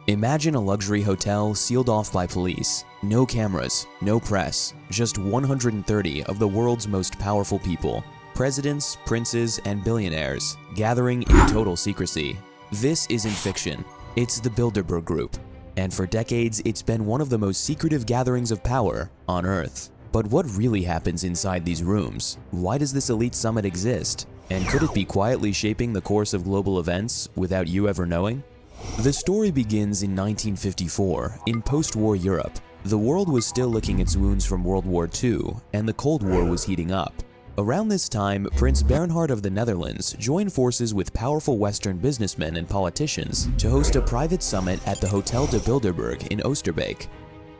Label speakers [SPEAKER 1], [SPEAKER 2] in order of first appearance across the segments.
[SPEAKER 1] Imagine a luxury hotel sealed off by police. No cameras, no press, just 130 of the world's most powerful people. Presidents, princes, and billionaires gathering in total secrecy. This isn't fiction. It's the Bilderberg Group. And for decades, it's been one of the most secretive gatherings of power on Earth. But what really happens inside these rooms? Why does this elite summit exist? And could it be quietly shaping the course of global events without you ever knowing? The story begins in 1954 in post-war Europe. The world was still licking its wounds from World War II, and the Cold War was heating up. Around this time, Prince Bernhard of the Netherlands joined forces with powerful Western businessmen and politicians to host a private summit at the Hotel de Bilderberg in Oosterbeek.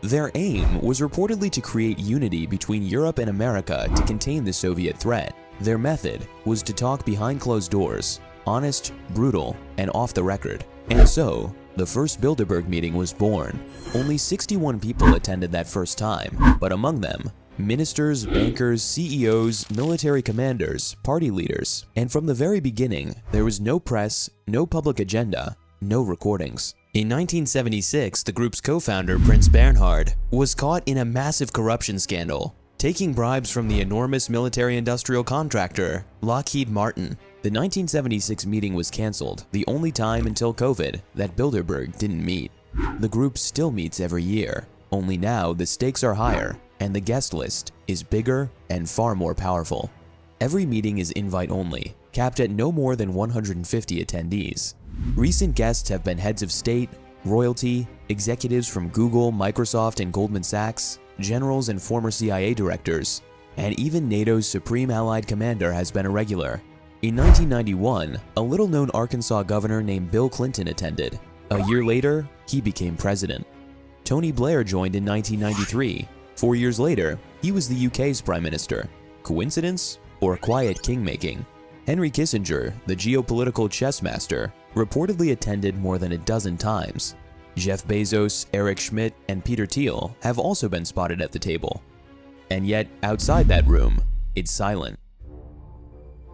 [SPEAKER 1] Their aim was reportedly to create unity between Europe and America to contain the Soviet threat. Their method was to talk behind closed doors, honest, brutal, and off the record. And so, the first Bilderberg meeting was born. Only 61 people attended that first time, but among them, ministers, bankers, CEOs, military commanders, party leaders. And from the very beginning, there was no press, no public agenda, no recordings. In 1976, the group's co-founder, Prince Bernhard, was caught in a massive corruption scandal, taking bribes from the enormous military-industrial contractor, Lockheed Martin. The 1976 meeting was cancelled, the only time until COVID that Bilderberg didn't meet. The group still meets every year, only now the stakes are higher and the guest list is bigger and far more powerful. Every meeting is invite-only, capped at no more than 150 attendees. Recent guests have been heads of state, royalty, executives from Google, Microsoft, and Goldman Sachs, generals and former CIA directors, and even NATO's Supreme Allied Commander has been a regular. In 1991, a little-known Arkansas governor named Bill Clinton attended. A year later, he became president. Tony Blair joined in 1993. 4 years later, he was the UK's prime minister. Coincidence or quiet king-making? Henry Kissinger, the geopolitical chess master, reportedly attended more than a dozen times. Jeff Bezos, Eric Schmidt, and Peter Thiel have also been spotted at the table. And yet, outside that room, it's silent.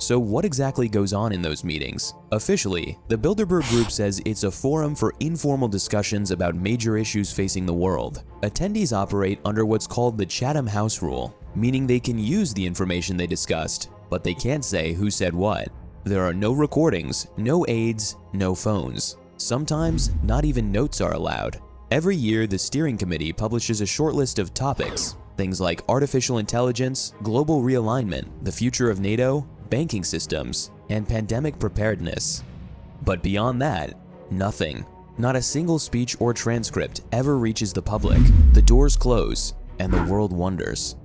[SPEAKER 1] So what exactly goes on in those meetings? Officially, the Bilderberg Group says it's a forum for informal discussions about major issues facing the world. Attendees operate under what's called the Chatham House Rule, meaning they can use the information they discussed, but they can't say who said what. There are no recordings, no aides, no phones. Sometimes, not even notes are allowed. Every year, the steering committee publishes a short list of topics, things like artificial intelligence, global realignment, the future of NATO, banking systems, and pandemic preparedness. But beyond that, nothing. Not a single speech or transcript ever reaches the public. The doors close, and the world wonders.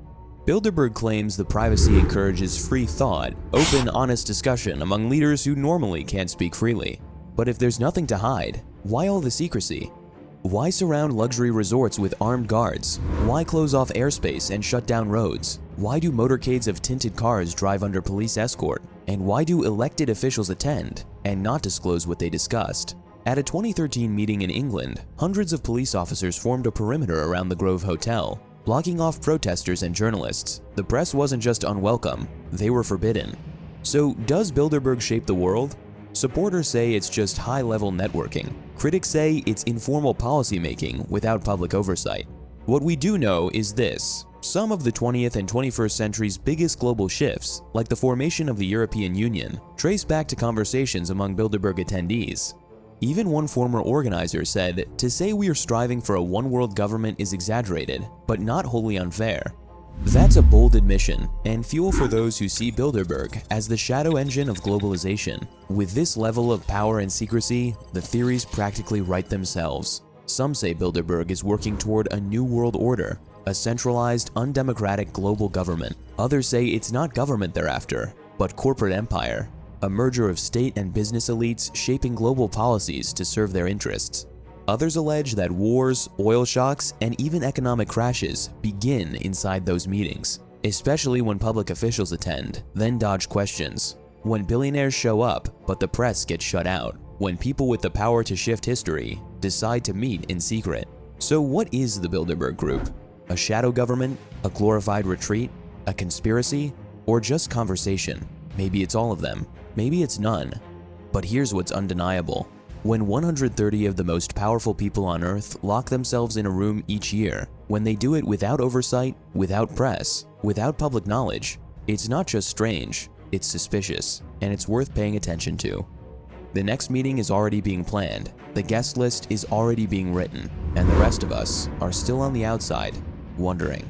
[SPEAKER 1] Bilderberg claims the privacy encourages free thought, open, honest discussion among leaders who normally can't speak freely. But if there's nothing to hide, why all the secrecy? Why surround luxury resorts with armed guards? Why close off airspace and shut down roads? Why do motorcades of tinted cars drive under police escort? And why do elected officials attend and not disclose what they discussed? At a 2013 meeting in England, hundreds of police officers formed a perimeter around the Grove Hotel, blocking off protesters and journalists. The press wasn't just unwelcome, they were forbidden. So does Bilderberg shape the world? Supporters say it's just high-level networking. Critics say it's informal policymaking without public oversight. What we do know is this: some of the 20th and 21st century's biggest global shifts, like the formation of the European Union, trace back to conversations among Bilderberg attendees. Even one former organizer said, "To say we are striving for a one-world government is exaggerated, but not wholly unfair." That's a bold admission, and fuel for those who see Bilderberg as the shadow engine of globalization. With this level of power and secrecy, the theories practically write themselves. Some say Bilderberg is working toward a new world order, a centralized, undemocratic global government. Others say it's not government they're after, but corporate empire, a merger of state and business elites shaping global policies to serve their interests. Others allege that wars, oil shocks, and even economic crashes begin inside those meetings, especially when public officials attend, then dodge questions. When billionaires show up, but the press gets shut out. When people with the power to shift history decide to meet in secret. So what is the Bilderberg Group? A shadow government? A glorified retreat? A conspiracy? Or just conversation? Maybe it's all of them. Maybe it's none. But here's what's undeniable. When 130 of the most powerful people on Earth lock themselves in a room each year, when they do it without oversight, without press, without public knowledge, it's not just strange, it's suspicious, and it's worth paying attention to. The next meeting is already being planned, the guest list is already being written, and the rest of us are still on the outside, wondering.